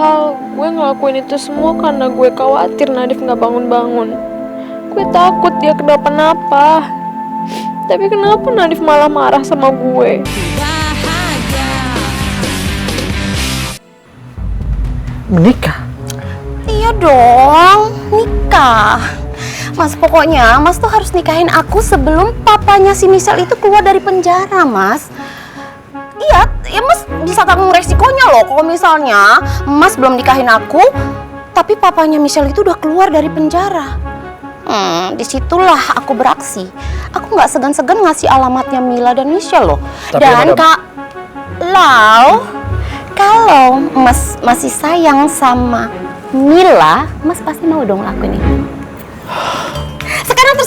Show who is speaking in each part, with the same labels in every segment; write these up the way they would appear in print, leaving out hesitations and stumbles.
Speaker 1: Al, gue ngelakuin itu semua karena gue khawatir Nadif gak bangun-bangun. Gue takut dia kenapa-napa. Tapi kenapa Nadif malah marah sama gue?
Speaker 2: Menikah?
Speaker 3: Iya dong, nikah. Mas, pokoknya Mas tuh harus nikahin aku sebelum papanya si Michelle itu keluar dari penjara, Mas. Iya, ya Mas bisa tanggung resikonya loh kalau misalnya Mas belum nikahin aku, tapi papanya Michelle itu udah keluar dari penjara. Disitulah aku beraksi. Aku nggak segan-segan ngasih alamatnya Mila dan Michelle loh.
Speaker 2: Tapi
Speaker 3: dan
Speaker 2: ada...
Speaker 3: Kak Lau, kalau Mas masih sayang sama Mila, Mas pasti mau dong lakuin itu. Sekarang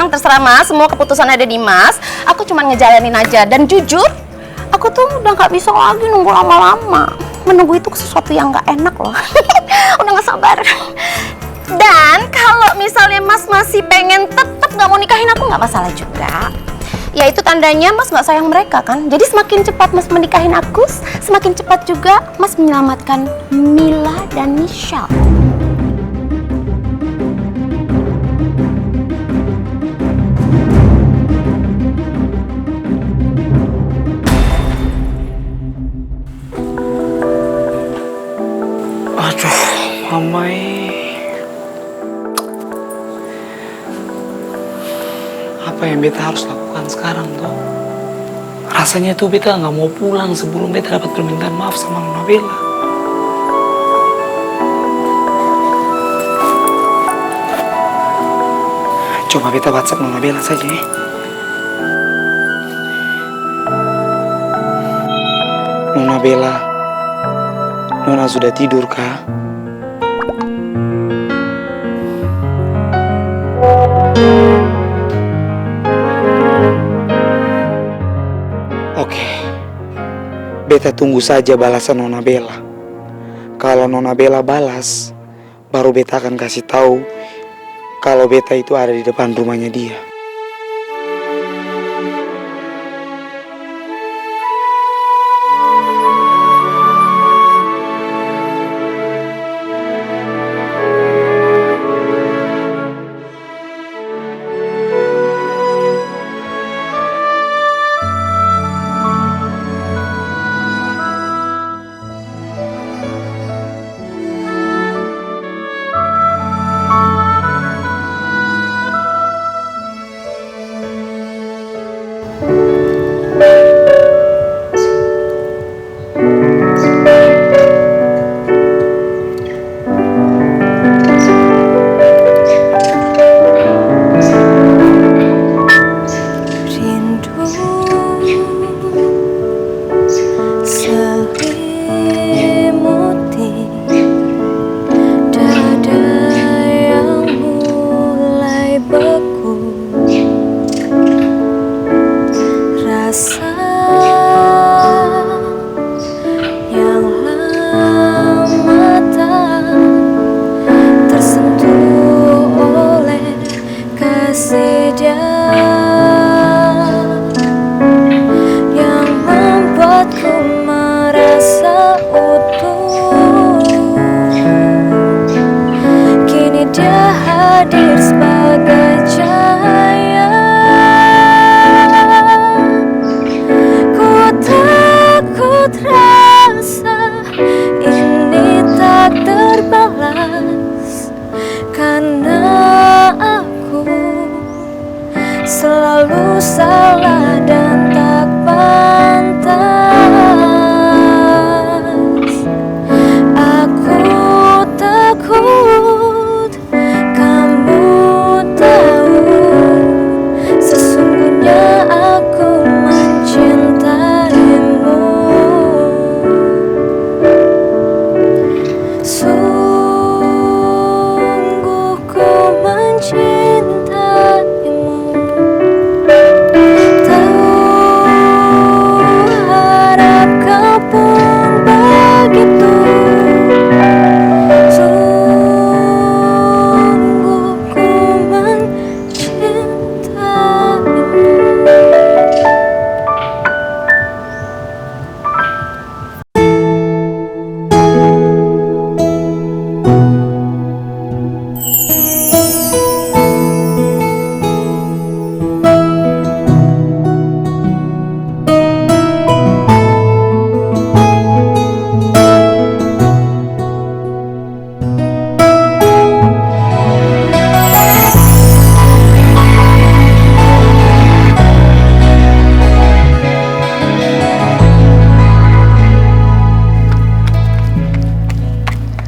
Speaker 3: terserah Mas, semua keputusan ada di Mas. Aku cuma ngejalanin aja, dan jujur, aku tuh udah nggak bisa lagi nunggu lama-lama. Menunggu itu sesuatu yang nggak enak loh. Udah nggak sabar. Dan kalau misalnya Mas masih pengen tetap nggak mau nikahin aku, nggak masalah juga. Ya itu tandanya Mas nggak sayang mereka kan. Jadi semakin cepat Mas menikahin aku, semakin cepat juga Mas menyelamatkan Mila dan Michelle.
Speaker 2: Aduh, Mamai. Apa yang beta harus lakukan sekarang tuh? Rasanya tuh beta nggak mau pulang sebelum beta dapat permintaan maaf sama Nona Bella. Coba beta WhatsApp Nona Bella saja ya. Nona Bella, Nona sudah tidur kah? Oke, beta tunggu saja balasan Nona Bella. Kalau Nona Bella balas, baru beta akan kasih tahu kalau beta itu ada di depan rumahnya dia.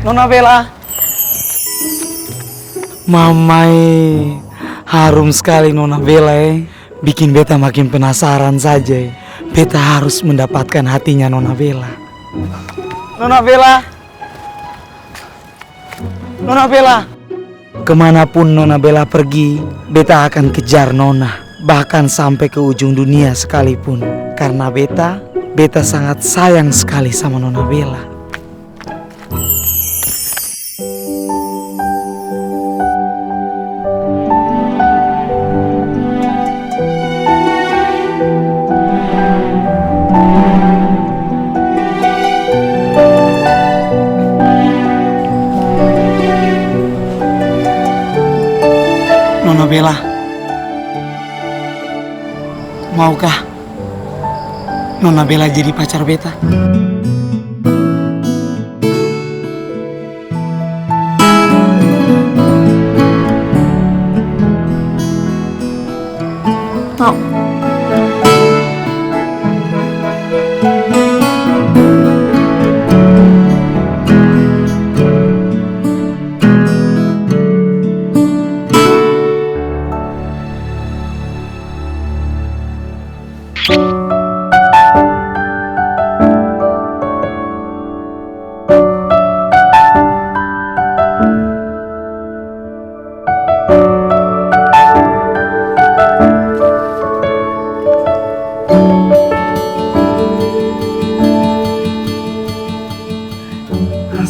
Speaker 2: Nona Bella. Mamai, harum sekali Nona Bella bikin beta makin penasaran saja. Beta harus mendapatkan hatinya Nona Bella. Nona Bella. Nona Bella. Kemanapun Nona Bella pergi, beta akan kejar Nona. Bahkan sampai ke ujung dunia sekalipun. Karena beta sangat sayang sekali sama Nona Bella. Nona Bella, maukah Nona Bella jadi pacar beta?
Speaker 3: Mau.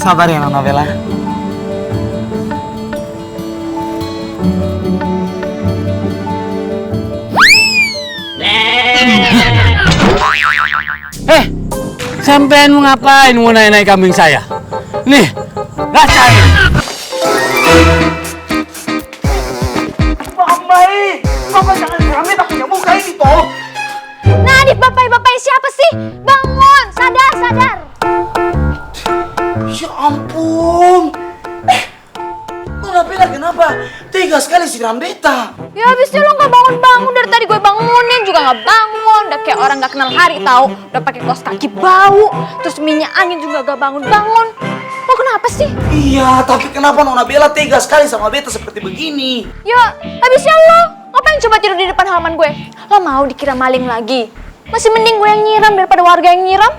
Speaker 2: Sabar ya Nona Bella.
Speaker 4: Sampean mau ngapain mau naik-naik kambing saya? Nih, rasain.
Speaker 2: Mamai, Mama jangan rame tak punya muka ini toh.
Speaker 3: Nadif, bapak siapa sih? Bangun, sadar.
Speaker 2: Ya ampun. Nona Bella kenapa tega sekali siram beta?
Speaker 3: Ya habisnya lo gak bangun-bangun dari tadi gue bangunin juga gak bangun. Udah kayak orang gak kenal hari tahu. Udah pakai kaos kaki bau. Terus minyak angin juga gak bangun-bangun. Lo kenapa sih?
Speaker 2: Iya, tapi kenapa Nona Bella tega sekali sama beta seperti begini?
Speaker 3: Ya habisnya lo ngapain coba tidur di depan halaman gue? Lo mau dikira maling lagi? Masih mending gue yang nyiram daripada warga yang nyiram.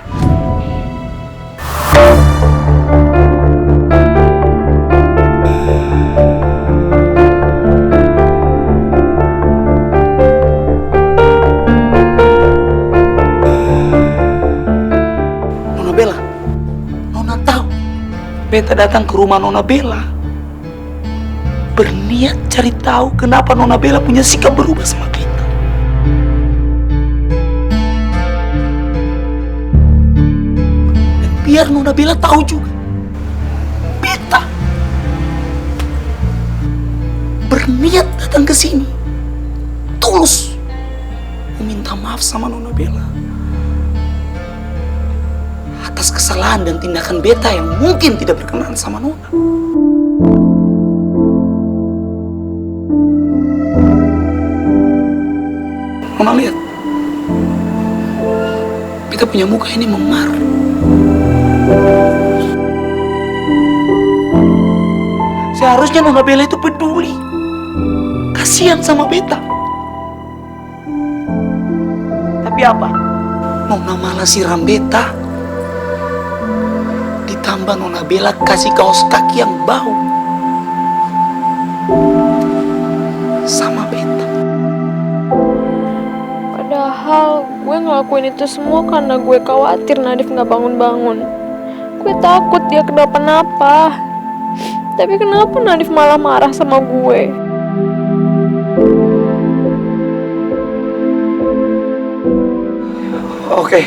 Speaker 2: Nona Bella, Nona tahu beta datang ke rumah Nona Bella berniat cari tahu kenapa Nona Bella punya sikap berubah sama beta. Dan biar Nona Bella tahu juga, beta berniat datang ke sini tulus meminta maaf sama Nona Bella atas kesalahan dan tindakan beta yang mungkin tidak berkenan sama Nona. Nona lihat, beta punya muka ini memar. Seharusnya Nona Bella itu peduli, kasihan sama beta. Tapi apa? Nona malah siram beta. Ditambah Nona Bella kasih kaos kaki yang bau sama beta.
Speaker 1: Padahal gue ngelakuin itu semua karena gue khawatir Nadif gak bangun-bangun. Gue takut dia kenapa-napa. Tapi kenapa Nadif malah marah sama gue?
Speaker 2: Oke.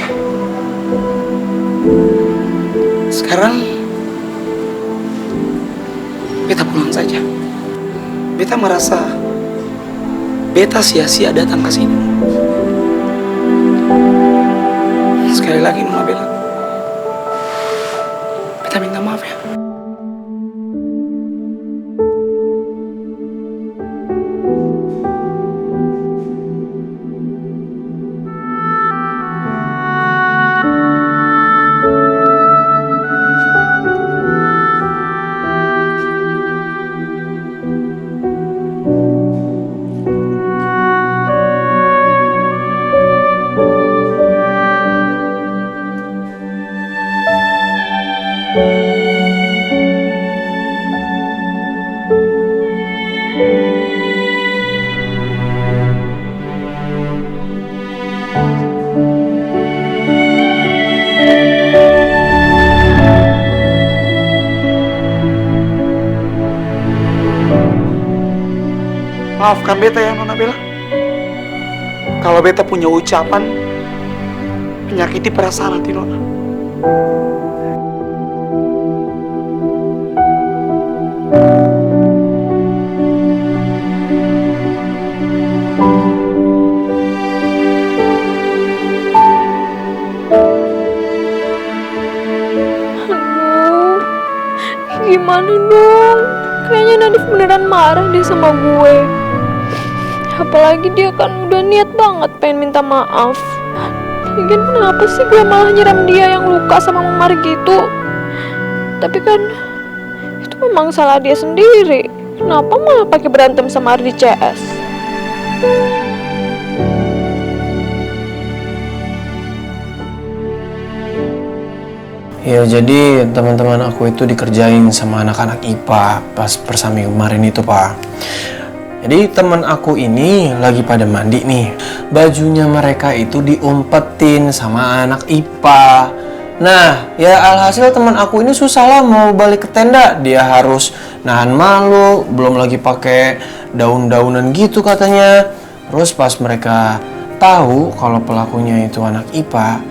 Speaker 2: Sekarang beta pulang saja. Beta merasa beta sia-sia datang ke sini. Sekali lagi Nona Bella, beta minta maaf ya. Maafkan beta ya Nona Bella. Kalau beta punya ucapan menyakiti perasaan hati Nona.
Speaker 1: Aduh, gimana dong? Kayaknya Nadif beneran marah deh sama gue. Apalagi dia kan udah niat banget pengen minta maaf. Lagian kenapa sih gue malah nyiram dia yang luka sama memar gitu? Tapi kan itu memang salah dia sendiri. Kenapa malah pakai berantem sama Ardi CS?
Speaker 5: Ya jadi teman-teman aku itu dikerjain sama anak-anak IPA pas persami kemarin itu Pak. Jadi teman aku ini lagi pada mandi nih. Bajunya mereka itu diumpetin sama anak IPA. Nah ya alhasil teman aku ini susah lah mau balik ke tenda. Dia harus nahan malu, belum lagi pakai daun-daunan gitu katanya. Terus pas mereka tahu kalau pelakunya itu anak IPA,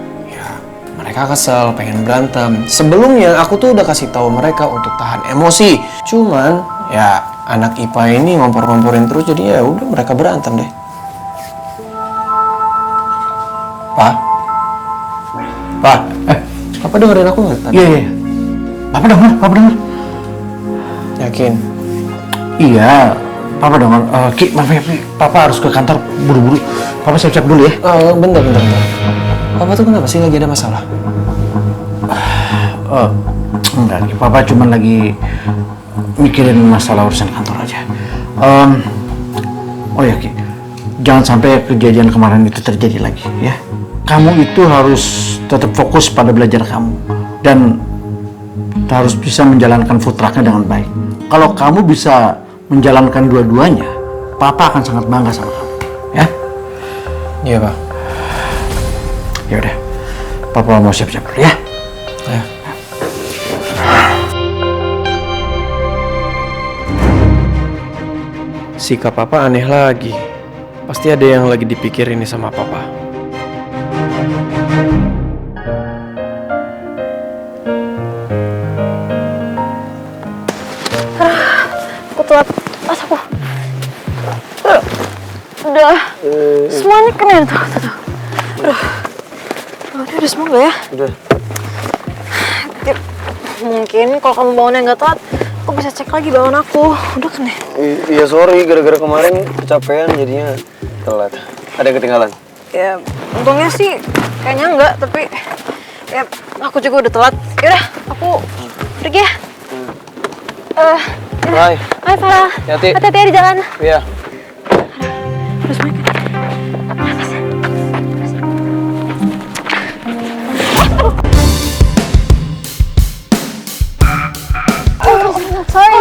Speaker 5: mereka kesel, pengen berantem. Sebelumnya aku tuh udah kasih tahu mereka untuk tahan emosi. Cuman ya anak IPA ini ngompor-ngomporin terus, jadi ya udah mereka berantem deh. Pak, Papa dengerin aku nggak tadi?
Speaker 4: Iya. Papa dengar.
Speaker 5: Yakin?
Speaker 4: Iya, Papa dengar. Ki, maaf ya, Papa harus ke kantor buru-buru. Papa siap-siap dulu ya.
Speaker 5: Bentar. Papa tuh kenapa sih lagi ada masalah?
Speaker 4: Enggak, Ki. Papa cuma lagi mikirin masalah urusan kantor aja. Oh ya, Ki. Jangan sampai kejadian kemarin itu terjadi lagi, ya. Kamu itu harus tetap fokus pada belajar kamu. Dan harus bisa menjalankan food truck-nya dengan baik. Kalau kamu bisa menjalankan dua-duanya, Papa akan sangat bangga sama kamu, ya.
Speaker 5: Iya, Pak.
Speaker 4: Ya udah, Papa mau siap-siap dulu ya.
Speaker 5: Ya. Sikap Papa aneh lagi. Pasti ada yang lagi dipikirin nih sama Papa.
Speaker 1: Aku telat pas aku. Udah. Semuanya keren tuh. Aduh. Ini udah semua nggak ya?
Speaker 5: Udah.
Speaker 1: Mungkin kalau kamu bangunnya nggak telat, aku bisa cek lagi bangun aku. Udah kan ya?
Speaker 5: Iya sorry, gara-gara kemarin kecapean jadinya telat. Ada yang ketinggalan?
Speaker 1: Ya, untungnya sih kayaknya enggak, tapi ya aku juga udah telat. Yaudah, aku pergi ya.
Speaker 5: Hai.
Speaker 1: Hai Farah. Hati-hati ya di jalan.
Speaker 5: Iya.
Speaker 1: Terus mereka.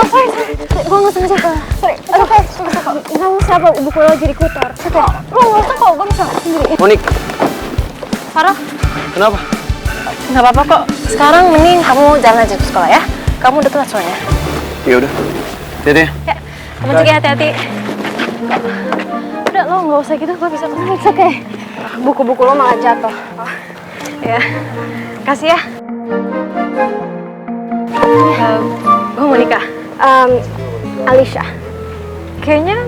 Speaker 1: Sorry. Gue nggak sengaja. Sorry. Oke. Kamu siapa ibu lo jadi kutor? Oke. Lo nggak usah kok. Gue bisa sendiri.
Speaker 5: Monik.
Speaker 1: Farah.
Speaker 5: Kenapa?
Speaker 1: Nggak apa-apa kok. Sekarang mending kamu jalan aja ke sekolah ya. Kamu udah telat soalnya.
Speaker 5: Ya udah. Hati-hati ya.
Speaker 1: Ya. Kamu juga hati-hati. Udah lo nggak usah gitu. Gue bisa kemana? Oke. Buku-buku lo malah jatuh. Ya. Kasih ya. Gue Monika.
Speaker 6: Alicia.
Speaker 1: Kayaknya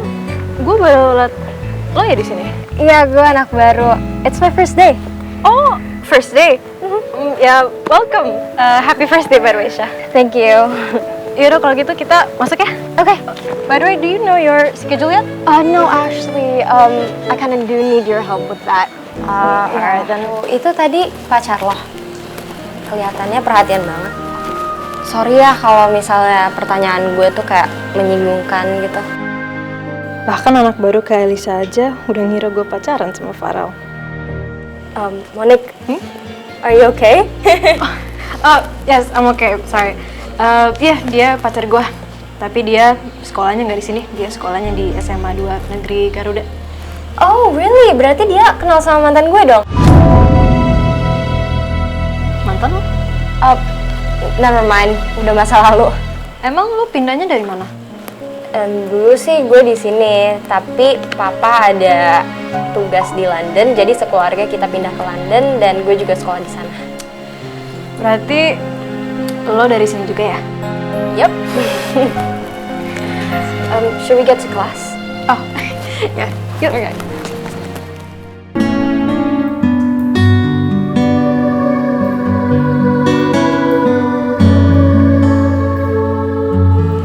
Speaker 1: gue baru liat lo ya di sini.
Speaker 6: Iya, gue anak baru. It's my first day.
Speaker 1: Oh, first day. Ya, welcome. Happy first day, by the way, Syah.
Speaker 6: Thank you.
Speaker 1: Yaudah kalau gitu kita masuk ya.
Speaker 6: Okay.
Speaker 1: By the way, do you know your schedule yet?
Speaker 6: No, actually, I kind of do need your help with that.
Speaker 1: Alright then.
Speaker 6: Itu tadi pacar lo. Kelihatannya perhatian banget. Sorry ya kalau misalnya pertanyaan gue tuh kayak menyinggungkan gitu.
Speaker 1: Bahkan anak baru kayak Elisa aja udah ngira gue pacaran sama Farel.
Speaker 6: Monik, are you okay?
Speaker 7: Oh, yes, I'm okay. Sorry. Iya, dia pacar gue. Tapi dia sekolahnya nggak di sini. Dia sekolahnya di SMA 2 Negeri Garuda.
Speaker 6: Oh, really? Berarti dia kenal sama mantan gue dong?
Speaker 7: Mantan lo?
Speaker 6: Never mind, udah masa lalu.
Speaker 7: Emang lo pindahnya dari mana?
Speaker 6: Dulu sih gue di sini, tapi papa ada tugas di London, jadi sekeluarga kita pindah ke London dan gue juga sekolah di sana.
Speaker 7: Berarti lo dari sini juga ya?
Speaker 6: Yup. Should we get to class?
Speaker 7: Oh, ya. Yuk. Okay.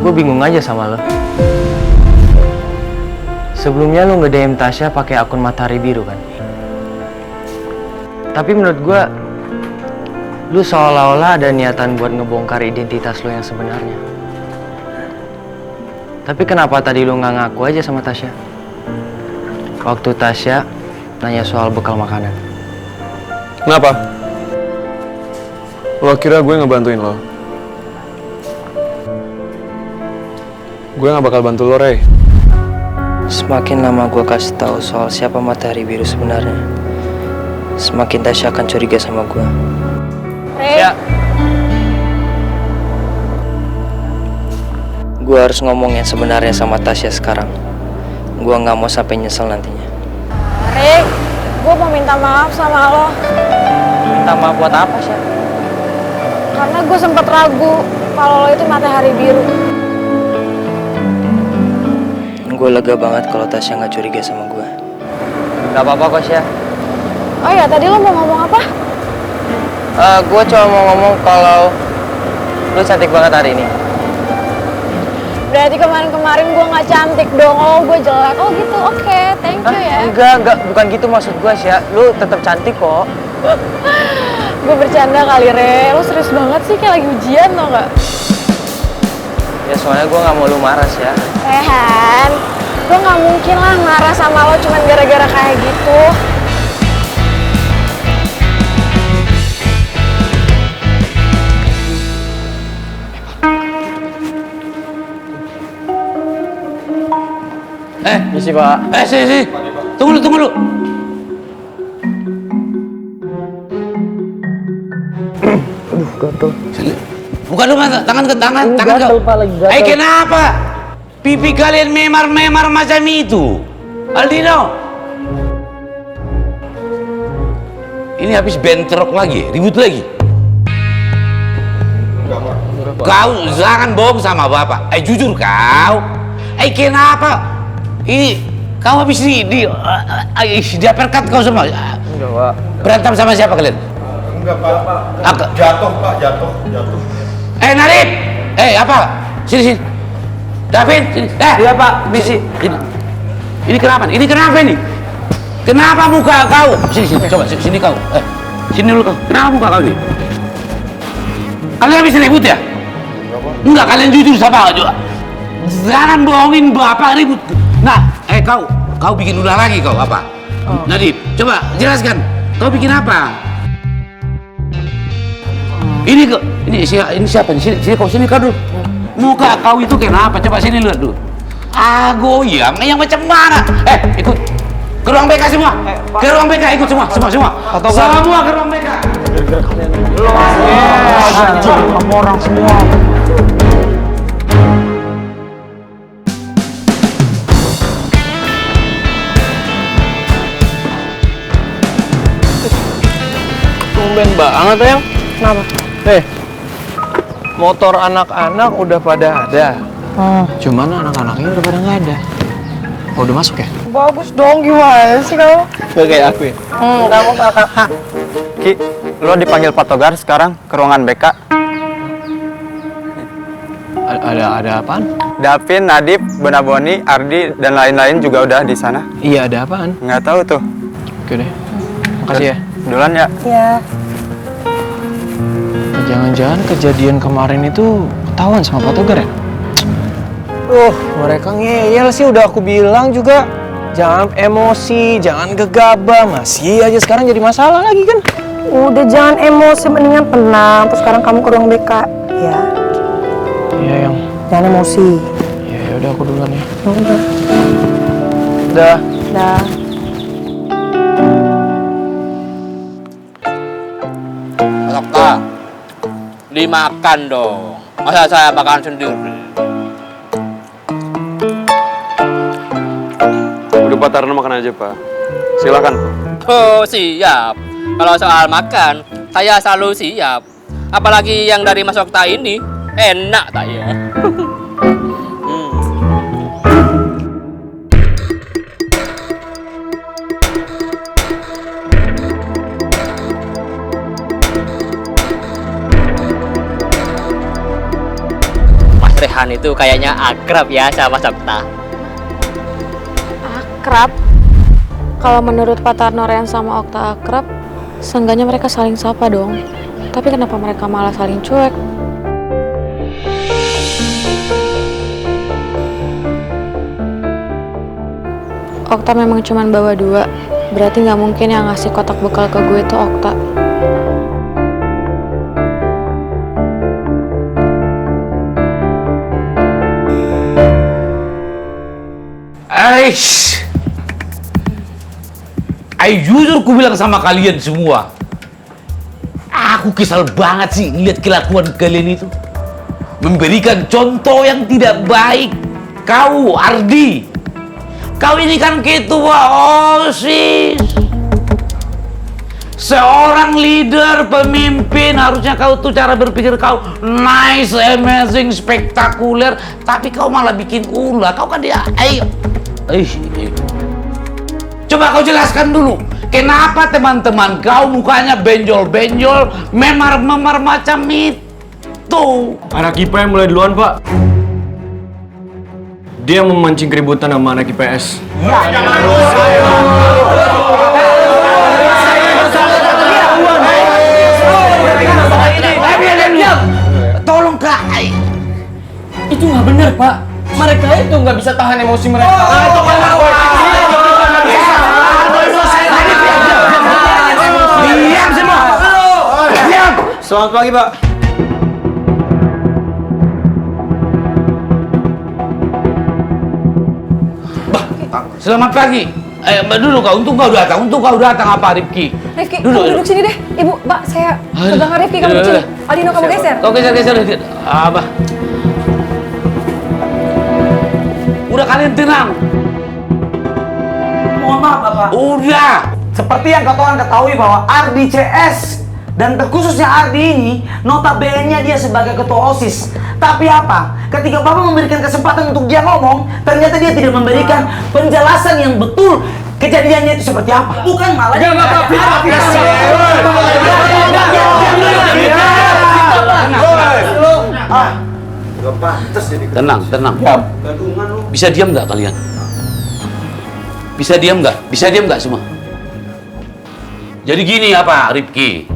Speaker 5: Gue bingung aja sama lo. Sebelumnya lo nge-DM Tasya pakai akun Matahari Biru kan? Tapi menurut gue, lu seolah-olah ada niatan buat ngebongkar identitas lo yang sebenarnya. Tapi kenapa tadi lu nggak ngaku aja sama Tasya? Waktu Tasya nanya soal bekal makanan.
Speaker 8: Kenapa? Lo kira gue ngebantuin lo? Gue gak bakal bantu lo, Ray.
Speaker 5: Semakin lama gue kasih tahu soal siapa Matahari Biru sebenarnya, semakin Tasya akan curiga sama gue. Ya. Gue harus ngomong yang sebenarnya sama Tasya sekarang. Gue nggak mau sampai nyesel nantinya.
Speaker 1: Rick, gue mau minta maaf sama lo.
Speaker 5: Minta maaf buat apa sih?
Speaker 1: Karena gue sempat ragu kalau lo itu Matahari Biru.
Speaker 5: Gue lega banget kalau Tasya nggak curiga sama gue. Gak apa-apa kok, Sya.
Speaker 1: Oh ya, tadi lo mau ngomong apa?
Speaker 5: Gue cuma mau ngomong kalau lu cantik banget hari ini.
Speaker 1: Berarti kemarin-kemarin gue nggak cantik dong, oh gue jelek. Oh gitu, oke, thank you ya.
Speaker 5: Enggak, bukan gitu maksud gue, Sya. Lu tetap cantik kok.
Speaker 1: Gue bercanda kali, Re. Lo serius banget sih, kayak lagi ujian tau gak?
Speaker 5: Ya soalnya gue nggak mau lu marah, Sya.
Speaker 1: Rehan, gue nggak mungkin lah marah sama lo cuman gara-gara kayak gitu.
Speaker 5: Misi, Pak.
Speaker 9: Sini. Tunggu dulu.
Speaker 5: Aduh, gatel.
Speaker 9: Buka dulu tangan ke tangan
Speaker 5: Gatel,
Speaker 9: kau.
Speaker 5: Pak, lagi gatel.
Speaker 9: Kenapa? Pipi kalian memar-memar macam itu. Aldino. Ini habis bentrok lagi, ribut lagi. Kau jangan bohong sama bapak. Jujur kau. Kenapa? Ini kau habis dia perkat kau semua.
Speaker 5: Enggak, Pak.
Speaker 9: Berantem sama siapa kalian?
Speaker 10: Enggak, Pak. Jatuh, Pak. Jatuh.
Speaker 9: Narip! Apa? Sini. David, sini.
Speaker 5: Iya, Pak. Misi.
Speaker 9: Ini kenapa? Kenapa muka kau? Sini. Coba, sini kau. Sini dulu kau. Kenapa muka kau ini? Kalian habis ribut ya? Enggak, kalian jujur sama juga. Jangan bohongin bapak ribut. Nah, kau bikin ulah lagi kau apa? Nadib, coba jelaskan. Kau bikin apa? Ini siapa? Sini kau dulu. Muka kau itu kenapa? Coba sini lihat dulu. Goyang, yang macam mana? Ikut ke ruang BK semua. Ke ruang BK ikut semua. Semua ke ruang BK.
Speaker 2: Kamu orang semua.
Speaker 5: Tumben banget, Yang. Kenapa? Motor anak-anak udah pada ada. Cuman anak-anaknya udah pada nggak ada. Oh, udah masuk ya?
Speaker 1: Bagus dong, gimana sih kamu?
Speaker 5: Gak kayak aku ya?
Speaker 1: Kamu kakak.
Speaker 11: Ki, lo dipanggil Pak Togar sekarang ke ruangan BK.
Speaker 5: Ada apaan?
Speaker 11: Davin, Nadib, Bonaboni, Ardi, dan lain-lain juga udah di sana.
Speaker 5: Iya, ada apaan?
Speaker 11: Nggak tahu tuh.
Speaker 5: Oke deh. Makasih ya.
Speaker 11: Duluan ya.
Speaker 1: Ya.
Speaker 5: Jangan-jangan kejadian kemarin itu ketahuan sama Pak Togar ya? Mereka ngeyel sih, udah aku bilang juga. Jangan emosi, jangan gegabah. Masih aja sekarang jadi masalah lagi kan?
Speaker 3: Udah jangan emosi, mendingan tenang. Terus sekarang kamu ke ruang BK, ya.
Speaker 5: Iya, Yang.
Speaker 3: Jangan emosi.
Speaker 5: Ya udah aku duluan ya.
Speaker 3: Udah.
Speaker 5: Dah.
Speaker 3: Dah.
Speaker 9: Dokter, dimakan dong. Masa saya makan sendiri?
Speaker 8: Udah Pak Tarno makan aja Pak. Silakan.
Speaker 9: Oh siap. Kalau soal makan, saya selalu siap. Apalagi yang dari Mas Okta ini, enak tak ya? Mas Rehan itu kayaknya akrab ya sama Mas Okta.
Speaker 1: Akrab? Kalau menurut Pak Tarno Rehan sama Okta akrab, seenggaknya mereka saling sapa dong. Tapi kenapa mereka malah saling cuek? Okta memang cuma bawa 2, berarti nggak mungkin yang ngasih kotak bekal ke gue itu Okta.
Speaker 9: Aish, jujur ku bilang sama kalian semua, aku kesal banget sih lihat kelakuan kalian itu. Memberikan contoh yang tidak baik. Kau, Ardi, kau ini kan ketua OSIS. Seorang leader, pemimpin, harusnya kau tuh cara berpikir kau nice, amazing, spektakuler. Tapi kau malah bikin ulah. Kau kan dia, coba kau jelaskan dulu, kenapa teman-teman kau mukanya benjol-benjol, memar-memar macam itu?
Speaker 5: Anak IPA yang mulai duluan, Pak. Dia memancing keributan sama anak IPS.
Speaker 9: Tolong Kak,
Speaker 5: Itu nggak benar, Pak. Mereka itu nggak bisa tahan emosi mereka.
Speaker 9: diam semua, diam.
Speaker 5: Selamat pagi, Pak.
Speaker 9: Selamat pagi. Dulu kau, untung kau datang apa Rifki?
Speaker 7: Rifki, kamu duduk sini deh. Ibu, Mbak, saya pegang Rifki, kamu duduk sini. Aldino, kamu geser.
Speaker 9: Kau geser. Apa? Udah kalian tenang.
Speaker 2: Mohon maaf Bapak.
Speaker 9: Udah.
Speaker 2: Seperti yang kalian ketahui bahwa Ardi CS dan terkhususnya Ardi ini notabene dia sebagai ketua OSIS. Tapi apa? Ketika Bapak memberikan kesempatan untuk dia ngomong, ternyata dia tidak memberikan penjelasan yang betul kejadiannya itu seperti apa. Bukan malah
Speaker 9: Tenang. Bisa diam nggak kalian? Bisa diam nggak semua? Jadi gini apa, Rifki?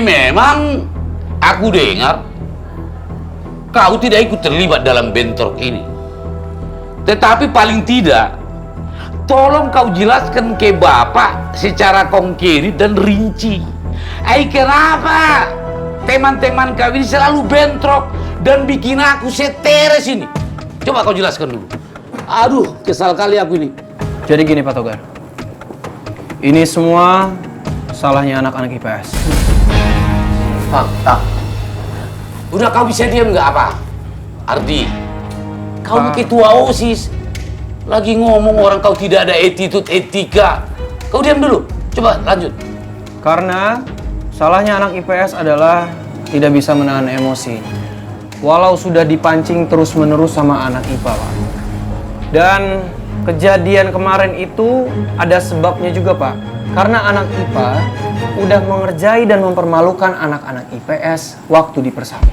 Speaker 9: Memang aku dengar kau tidak ikut terlibat dalam bentrok ini. Tetapi paling tidak, tolong kau jelaskan ke Bapak secara konkret dan rinci. Kenapa teman-teman kau ini selalu bentrok dan bikin aku stres ini? Coba kau jelaskan dulu. Aduh, kesal kali aku ini.
Speaker 5: Jadi gini, Pak Togar. Ini semua salahnya anak-anak IPS.
Speaker 9: Udah kau bisa diam nggak apa? Ardi, kau ketua OSIS. Lagi ngomong orang kau tidak ada attitude, etika. Kau diam dulu. Coba lanjut.
Speaker 5: Karena salahnya anak IPS adalah tidak bisa menahan emosi. Walau sudah dipancing terus-menerus sama anak IPA, Pak. Dan kejadian kemarin itu ada sebabnya juga, Pak. Karena anak IPA udah mengerjai dan mempermalukan anak-anak IPS waktu di persami.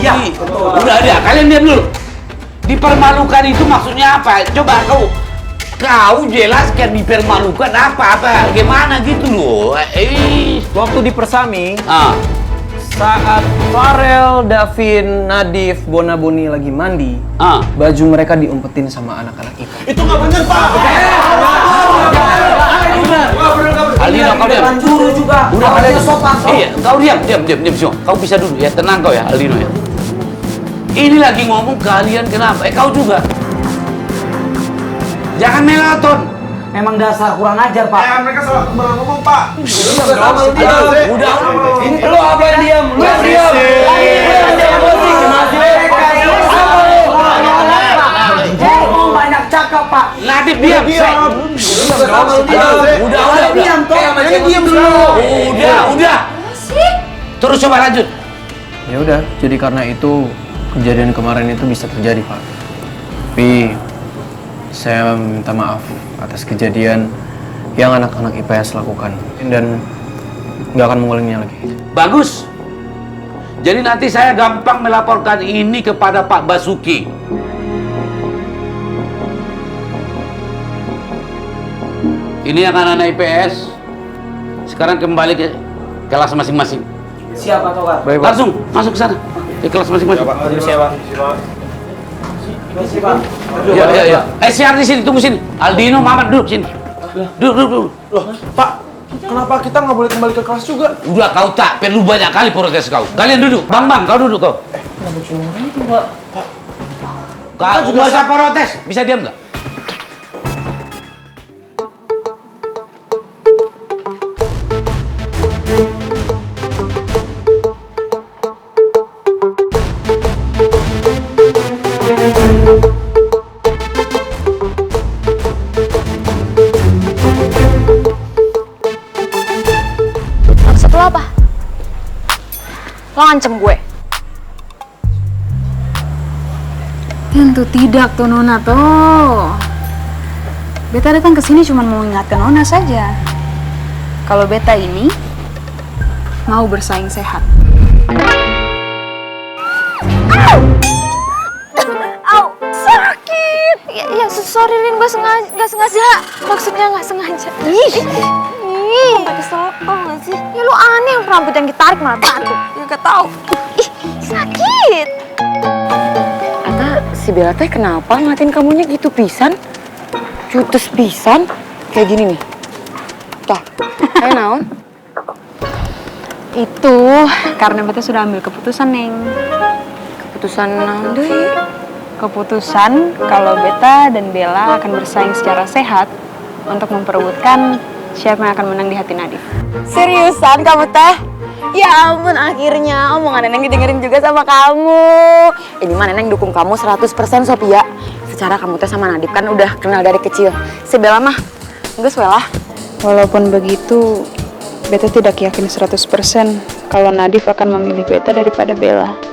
Speaker 9: Ya, udah ada. Kalian diam dulu. Dipermalukan itu maksudnya apa? Coba kau jelaskan dipermalukan apa? Gimana gitu loh?
Speaker 5: Waktu di persami, Saat Farel, Davin, Nadif, Bonaboni lagi mandi, baju mereka diumpetin sama anak-anak IPA.
Speaker 10: Itu nggak benar, Pak.
Speaker 9: Aldino, kau diam. Udah, kalian sopan. Iya, kau diam semua. Kau bisa duduk ya, tenang kau ya, Aldino ya. Ini lagi ngomong kalian kenapa? Kau juga. Jangan melaton.
Speaker 2: Memang dasar kurang ajar, Pak.
Speaker 10: Mereka salah kembaran ngomong, Pak.
Speaker 9: Udah. Lu apa yang diam? Lu yang diam.
Speaker 2: Banyak cakap, Pak.
Speaker 9: Nadif diam. Udah.
Speaker 2: Diam, toh.
Speaker 9: Diam dulu. Udah. Terus coba lanjut.
Speaker 5: Ya udah, jadi karena itu kejadian kemarin itu bisa terjadi, Pak. Tapi saya minta maaf atas kejadian yang anak-anak IPS lakukan dan nggak akan mengulanginya lagi.
Speaker 9: Bagus. Jadi nanti saya gampang melaporkan ini kepada Pak Basuki. Ini yang anak-anak IPS sekarang kembali ke kelas masing-masing.
Speaker 2: Siapa, Togar?
Speaker 9: Langsung masuk ke sana ke kelas masing-masing. Ya. Siar di sini, tunggu sini. Aldino, Mamat duduk sini. Duduk.
Speaker 10: Loh, Pak, kenapa kita nggak boleh kembali ke kelas juga?
Speaker 9: Udah, kau tak perlu banyak kali protes kau. Kalian duduk. Bang, kau duduk kau. Kau nggak usah protes. Bisa diam nggak?
Speaker 3: Maksud lo apa? Lo ngancem gue?
Speaker 7: Tentu tidak tuh Nona tuh. Beta datang ke sini cuma mau ingatkan Nona saja. Kalau Beta ini mau bersaing sehat.
Speaker 3: Au, sakit. Ya, sorry Rin, gue nggak sengaja. Maksudnya nggak sengaja. Ih, kesel nggak sih? Ya lu aneh, rambut yang ditarik malah batuk. Ya gak tahu. Ih, sakit.
Speaker 12: Ata si Bella teh kenapa ngatin kamunya gitu pisan? Jutes pisan kayak gini nih. Tah, ayo naon?
Speaker 7: Itu karena Beta sudah ambil keputusan, Neng.
Speaker 12: Keputusan naon deui?
Speaker 7: Keputusan kalau Beta dan Bella akan bersaing secara sehat untuk memperebutkan siapa yang akan menang di hati Nadif.
Speaker 12: Seriusan kamu teh? Ya ampun, akhirnya omongan Neneng didengerin juga sama kamu. Ini mah Neneng dukung kamu 100% Sophia. Secara kamu teh sama Nadif kan udah kenal dari kecil. Si Bella mah geus we lah.
Speaker 7: Walaupun begitu, Beta tidak yakin 100% kalau Nadif akan memilih Beta daripada Bella.